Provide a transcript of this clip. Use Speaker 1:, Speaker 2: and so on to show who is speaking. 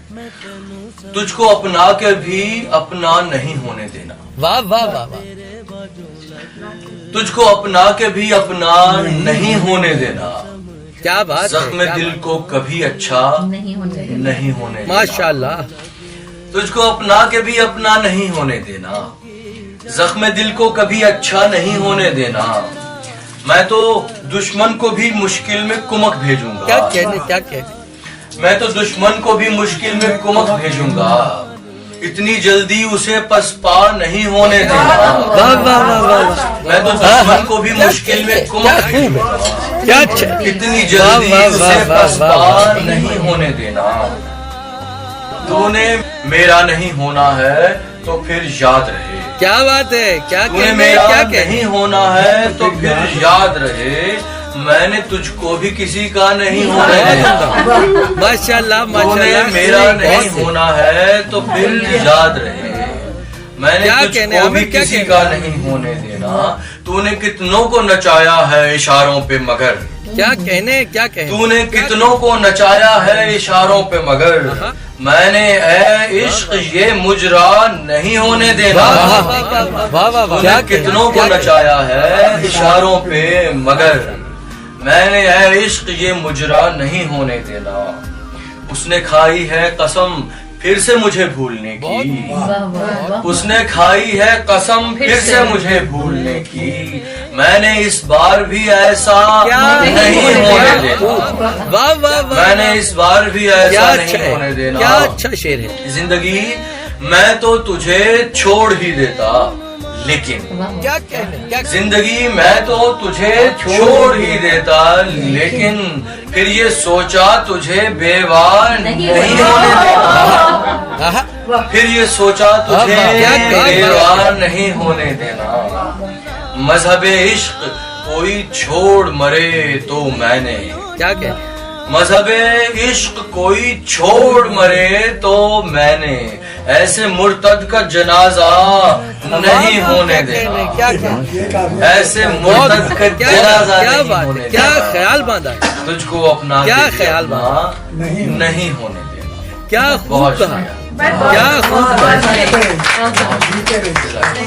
Speaker 1: تجھ کو اپنا کے بھی اپنا نہیں ہونے دینا.
Speaker 2: واہ واہ واہ واہ.
Speaker 1: تجھ کو اپنا کے بھی اپنا نہیں ہونے دینا.
Speaker 2: کیا بات ہے.
Speaker 1: زخم دل کو کبھی اچھا نہیں ہونے دینا.
Speaker 2: ماشاء اللہ.
Speaker 1: تجھ کو اپنا کے بھی اپنا نہیں ہونے دینا. زخم دل کو کبھی اچھا نہیں ہونے دینا. میں تو دشمن کو بھی مشکل میں کمک بھیجوں گا.
Speaker 2: کیا کہنے کیا کہنے.
Speaker 1: میں تو دشمن کو بھی مشکل میں کمک بھیجوں گا. اتنی جلدی اسے پسپا نہیں ہونے دینا.
Speaker 2: واہ واہ واہ واہ.
Speaker 1: میں تو دشمن کو بھی مشکل میں کمک بھیجوں گا.
Speaker 2: کیا اچھا.
Speaker 1: اتنی جلدی اسے پسپا نہیں ہونے دینا. تو نے میرا نہیں ہونا ہے تو پھر یاد رہے.
Speaker 2: کیا بات ہے. کیا
Speaker 1: تو نے
Speaker 2: کہنے
Speaker 1: میرا
Speaker 2: کیا کہنے.
Speaker 1: نہیں ہونا ہے تو پھر یاد رہے. میں نے تجھ کو بھی کسی کا نہیں ہونے دینا.
Speaker 2: ماشاء اللہ
Speaker 1: تو
Speaker 2: ماشاء
Speaker 1: نے
Speaker 2: اللہ.
Speaker 1: میرا نہیں ہونا ہے تو پھر یاد رہے. میں نے
Speaker 2: کیا
Speaker 1: تجھ
Speaker 2: کہنے.
Speaker 1: کو
Speaker 2: ہمیں
Speaker 1: بھی
Speaker 2: کیا
Speaker 1: کسی
Speaker 2: کہنے.
Speaker 1: کا نہیں ہونے دینا. تو نے کتنوں کو نچایا ہے اشاروں پہ مگر.
Speaker 2: کیا کہنے کیا کہنے.
Speaker 1: تو نے کتنوں کو نچایا ہے اشاروں پہ مگر. میں نے اے عشق یہ مجرا نہیں ہونے دینا.
Speaker 2: واہ واہ واہ.
Speaker 1: تو نے کتنوں کو نچایا ہے اشاروں پہ مگر. میں نے اے عشق یہ مجرا نہیں ہونے دینا. اس نے کھائی ہے قسم پھر سے مجھے بھولنے کی. اس نے کھائی ہے قسم پھر سے مجھے بھولنے کی. میں نے اس بار بھی ایسا نہیں ہونے دینا.
Speaker 2: واہ واہ واہ.
Speaker 1: میں نے اس بار بھی
Speaker 2: کیا
Speaker 1: ایسا
Speaker 2: اچھا
Speaker 1: نہیں ہونے
Speaker 2: ہے.
Speaker 1: دینا.
Speaker 2: کیا اچھا شعر ہے.
Speaker 1: زندگی میں تو تجھے چھوڑ ہی دیتا لیکن.
Speaker 2: کیا کہنے کیا.
Speaker 1: زندگی میں تو تجھے چھوڑ ہی دیتا لیکن پھر یہ سوچا تجھے بیوہ نہیں ہونے دینا. پھر یہ سوچا تجھے بیوہ نہیں ہونے دینا. مذہب عشق کوئی چھوڑ مرے تو میں نے.
Speaker 2: کیا کہ
Speaker 1: مذہب عشق کوئی چھوڑ مرے تو میں نے ایسے مرتد کا جنازہ نہیں ہونے دینا.
Speaker 2: کیا کہ
Speaker 1: ایسے مرتد کا جنازہ
Speaker 2: کیا
Speaker 1: نہیں
Speaker 2: بات
Speaker 1: ہونے
Speaker 2: ہے. کیا
Speaker 1: دینا.
Speaker 2: خیال باندھا ہے.
Speaker 1: تجھ کو اپنا
Speaker 2: کیا
Speaker 1: کے
Speaker 2: خیال
Speaker 1: اپنا نہیں ہونے دینا.
Speaker 2: کیا خوب
Speaker 1: بہت
Speaker 2: کہا.
Speaker 1: شکریہ.
Speaker 2: کیا خوب کہا.